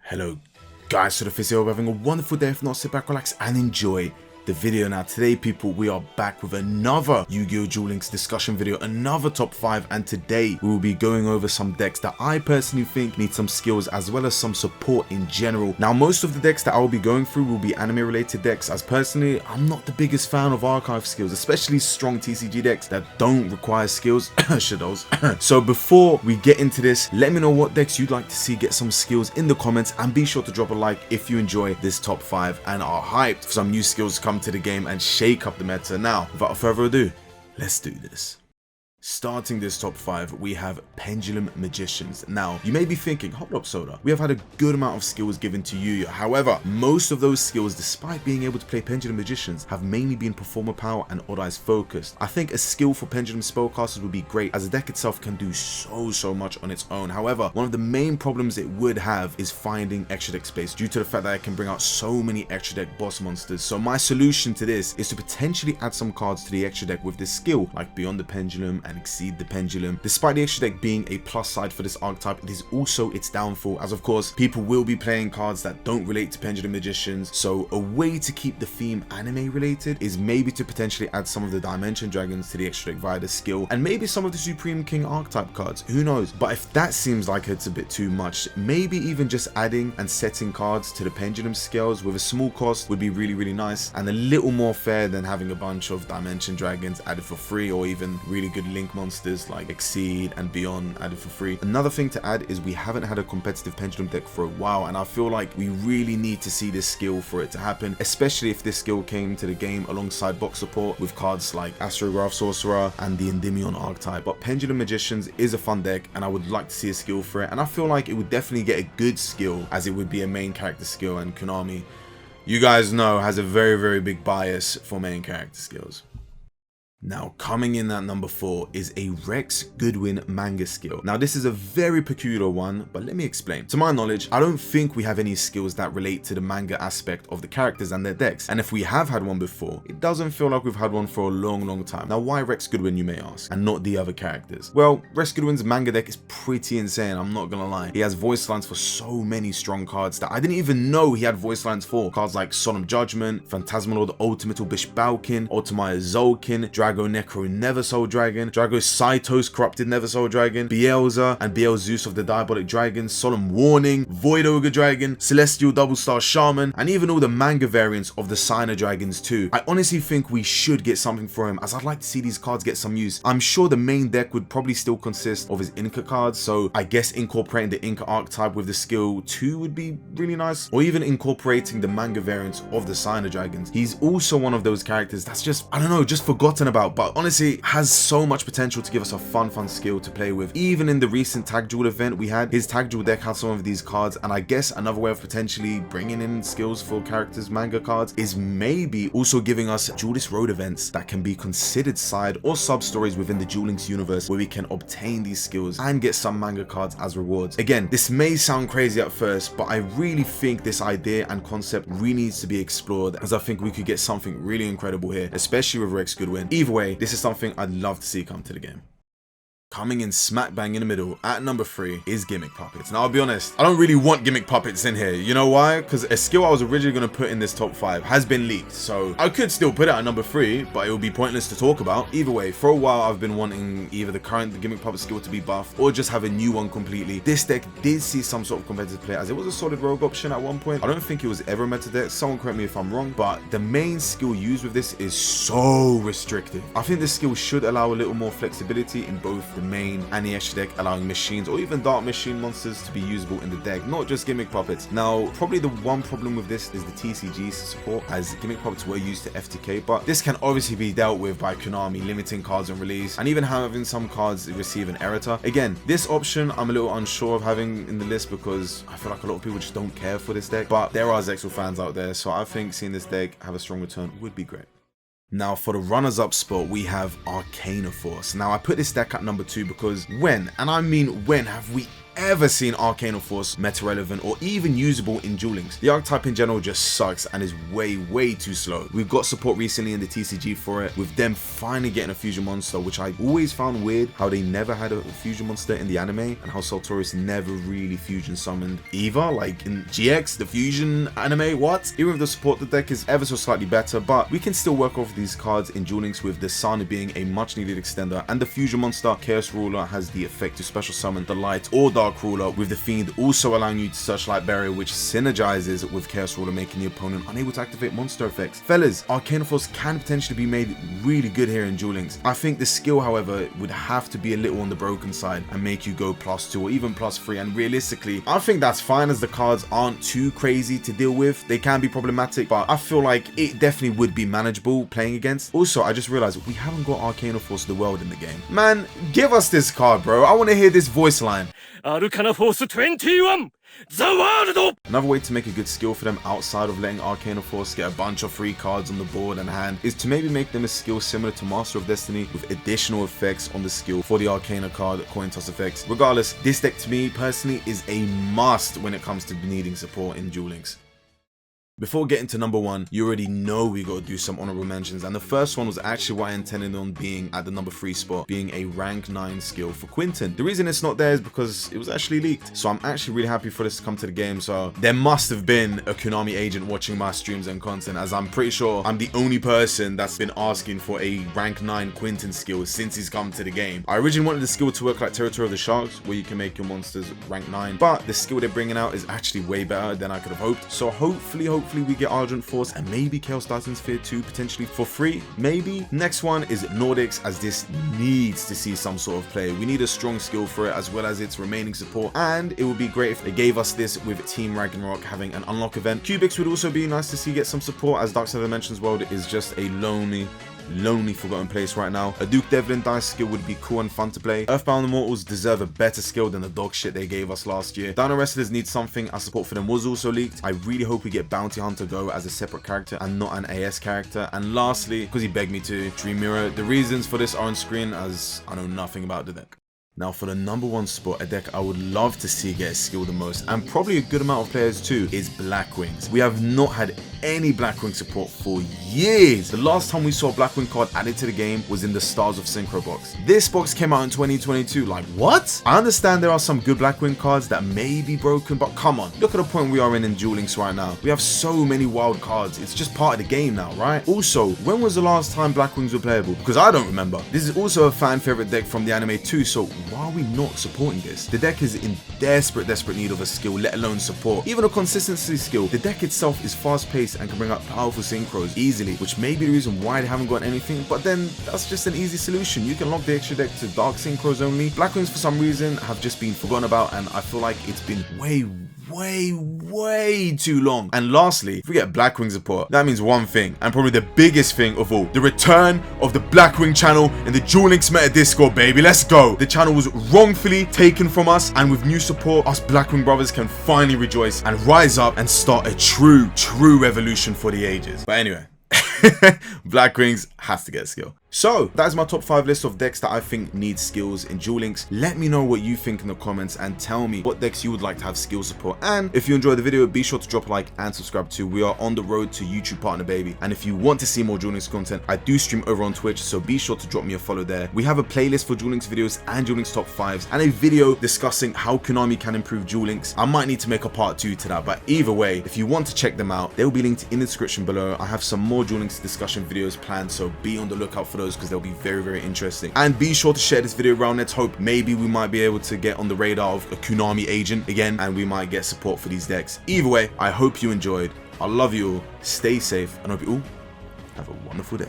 Hello guys, so the physio, we're having a wonderful day. If not, sit back, relax and enjoy the video. Now today people, we are back with another Yu-Gi-Oh! Duel Links discussion video, another top 5, and today we will be going over some decks that I personally think need some skills as well as some support in general. Now most of the decks that I will be going through will be anime related decks, as personally I'm not the biggest fan of archive skills, especially strong TCG decks that don't require skills. Shadows. So before we get into this, let me know what decks you'd like to see get some skills in the comments, and be sure to drop a like if you enjoy this top 5 and are hyped for some new skills to come to the game and shake up the meta. Now without further ado, let's do this. Starting this top 5, we have Pendulum Magicians. Now, you may be thinking, hold up Soda, we have had a good amount of skills given to Yugioh. However, most of those skills, despite being able to play Pendulum Magicians, have mainly been performer power and odd eyes focused. I think a skill for Pendulum Spellcasters would be great, as the deck itself can do so much on its own. However, one of the main problems it would have is finding extra deck space, due to the fact that it can bring out so many extra deck boss monsters. So my solution to this is to potentially add some cards to the extra deck with this skill, like Beyond the Pendulum and Exceed the Pendulum. Despite the extra deck being a plus side for this archetype, it is also its downfall, as of course people will be playing cards that don't relate to Pendulum Magicians. So a way to keep the theme anime related is maybe to potentially add some of the Dimension Dragons to the extra deck via the skill, and maybe some of the Supreme King archetype cards, who knows. But if that seems like it's a bit too much, maybe even just adding and setting cards to the Pendulum scales with a small cost would be really nice, and a little more fair than having a bunch of Dimension Dragons added for free, or even really good link monsters like Exceed and Beyond added for free. Another thing to add is we haven't had a competitive Pendulum deck for a while, and I feel like we really need to see this skill for it to happen, especially if this skill came to the game alongside box support with cards like Astrograph Sorcerer and the Endymion archetype. But Pendulum Magicians is a fun deck, and I would like to see a skill for it, and I feel like it would definitely get a good skill, as it would be a main character skill, and Konami, you guys know, has a very big bias for main character skills. Now, coming in at number 4 is a Rex Goodwin manga skill. Now, this is a very peculiar one, but let me explain. To my knowledge, I don't think we have any skills that relate to the manga aspect of the characters and their decks. And if we have had one before, it doesn't feel like we've had one for a long time. Now, why Rex Goodwin, you may ask, and not the other characters? Well, Rex Goodwin's manga deck is pretty insane, I'm not gonna lie. He has voice lines for so many strong cards that I didn't even know he had voice lines for. Cards like Solemn Judgment, Phantasmalord Ultimate Bishbalkin, Ultimate Zolkin, Drago Necro Neversoul Dragon, Drago Saitos Corrupted Neversoul Dragon, Beelza and Beelzeus of the Diabolic Dragon, Solemn Warning, Void Ogre Dragon, Celestial Double Star Shaman, and even all the manga variants of the Signer Dragons too. I honestly think we should get something for him, as I'd like to see these cards get some use. I'm sure the main deck would probably still consist of his Inca cards, so I guess incorporating the Inca archetype with the skill too would be really nice, or even incorporating the manga variants of the Signer Dragons. He's also one of those characters that's just, I don't know, just forgotten about, but honestly has so much potential to give us a fun skill to play with. Even in the recent Tag Duel event we had, his Tag Duel deck had some of these cards, and I guess another way of potentially bringing in skills for characters manga cards is maybe also giving us Duelist Road events that can be considered side or sub stories within the Duel Links universe, where we can obtain these skills and get some manga cards as rewards. Again, this may sound crazy at first, but I really think this idea and concept really needs to be explored, as I think we could get something really incredible here, especially with Rex Goodwin. Either way, this is something I'd love to see come to the game. Coming in smack bang in the middle at number 3 is Gimmick Puppets. Now I'll be honest, I don't really want Gimmick Puppets in here. You know why? Because a skill I was originally going to put in this top 5 has been leaked, so I could still put it at number 3, but it would be pointless to talk about. Either way, for a while I've been wanting either the Gimmick Puppet skill to be buffed, or just have a new one completely. This deck did see some sort of competitive play, as it was a solid rogue option at one point. I don't think it was ever a meta deck, someone correct me if I'm wrong, but the main skill used with this is so restrictive. I think this skill should allow a little more flexibility in both the main and the extra deck, allowing machines or even dark machine monsters to be usable in the deck, not just Gimmick Puppets. Now, probably the one problem with this is the TCG support, as Gimmick Puppets were used to FTK, but this can obviously be dealt with by Konami limiting cards on release, and even having some cards receive an errata. Again, this option I'm a little unsure of having in the list, because I feel like a lot of people just don't care for this deck, but there are Zexal fans out there, so I think seeing this deck have a strong return would be great. Now for the runners-up spot, we have Arcana Force. Now I put this deck at number 2 because when, and I mean when, have we ever seen Arcana Force meta relevant or even usable in Duel Links. The archetype in general just sucks and is way too slow. We've got support recently in the TCG for it, with them finally getting a fusion monster, which I always found weird how they never had a fusion monster in the anime, and how Sartorius never really fusion summoned either. Like in GX, the fusion anime, what? Even with the support, the deck is ever so slightly better, but we can still work off these cards in Duel Links, with the Sun being a much needed extender, and the fusion monster Chaos Ruler has the effect to special summon the Light or Dark Ruler, with the Fiend also allowing you to Searchlight Barrier, which synergizes with Chaos Ruler, making the opponent unable to activate monster effects. Fellas, Arcana Force can potentially be made really good here in Duel Links. I think the skill, however, would have to be a little on the broken side and make you go +2 or even +3, and realistically, I think that's fine as the cards aren't too crazy to deal with. They can be problematic, but I feel like it definitely would be manageable playing against. Also, I just realized we haven't got Arcana Force the World in the game. Man, give us this card, bro. I want to hear this voice line. Arcana Force 21! The World! Another way to make a good skill for them outside of letting Arcana Force get a bunch of free cards on the board and hand is to maybe make them a skill similar to Master of Destiny, with additional effects on the skill for the Arcana card coin toss effects. Regardless, this deck to me personally is a must when it comes to needing support in Duel Links. Before getting to number 1, you already know we gotta do some honorable mentions, and the first one was actually what I intended on being at the number 3 spot, being a rank 9 skill for Quinton. The reason it's not there is because it was actually leaked, so I'm actually really happy for this to come to the game. So there must have been a Konami agent watching my streams and content, as I'm pretty sure I'm the only person that's been asking for a rank 9 Quinton skill since he's come to the game. I originally wanted the skill to work like Territory of the Sharks, where you can make your monsters rank 9, but the skill they're bringing out is actually way better than I could have hoped. So hopefully we get Argent Force and maybe Chaos Titan Sphere 2 potentially for free, maybe. Next one is Nordics, as this needs to see some sort of play. We need a strong skill for it, as well as its remaining support, and it would be great if they gave us this with Team Ragnarok having an unlock event. Cubics would also be nice to see get some support, as Dark Side Dimensions World is just a lonely forgotten place right now. A Duke Devlin dice skill would be cool and fun to play. Earthbound Immortals deserve a better skill than the dog shit they gave us last year. Dino Wrestlers need something, as support for them was also leaked. I really hope we get Bounty Hunter Go as a separate character and not an AS character. And lastly, because he begged me to, Dream Mirror. The reasons for this are on screen, as I know nothing about the deck. Now for the number 1 spot, a deck I would love to see get a skill the most, and probably a good amount of players too, is Blackwings. We have not had any Blackwing support for years. The last time we saw a Blackwing card added to the game was in the Stars of Synchro box. This box came out in 2022, like what? I understand there are some good Blackwing cards that may be broken, but come on, look at the point we are in Duel Links right now. We have so many wild cards, it's just part of the game now, right? Also, when was the last time Blackwings were playable? Because I don't remember. This is also a fan favorite deck from the anime too, so why are we not supporting this? The deck is in desperate need of a skill, let alone support. Even a consistency skill. The deck itself is fast paced and can bring out powerful synchros easily, which may be the reason why they haven't got anything, but then that's just an easy solution. You can lock the extra deck to dark synchros only. Blackwings for some reason have just been forgotten about, and I feel like it's been way too long. And lastly, if we get Blackwing support, that means one thing, and probably the biggest thing of all: the return of the Blackwing channel in the Duel Links meta Discord, baby. Let's go. The channel was wrongfully taken from us, and with new support, us Blackwing brothers can finally rejoice and rise up and start a true revolution for the ages. But anyway, Blackwings has to get a skill. So that's my top 5 list of decks that I think need skills in Duel Links. Let me know what you think in the comments and tell me what decks you would like to have skill support. And if you enjoyed the video, be sure to drop a like and subscribe too. We are on the road to YouTube partner, baby. And if you want to see more Duel Links content, I do stream over on Twitch, so be sure to drop me a follow there. We have a playlist for Duel Links videos and Duel Links top 5s, and a video discussing how Konami can improve Duel Links. I might need to make a part 2 to that, but either way, if you want to check them out, they'll be linked in the description below. I have some more Duel Links discussion videos planned, so be on the lookout for those, because they'll be very interesting. And be sure to share this video around. Let's hope maybe we might be able to get on the radar of a Konami agent again, and we might get support for these decks. Either way, I hope you enjoyed. I love you all, stay safe, and I hope you all have a wonderful day.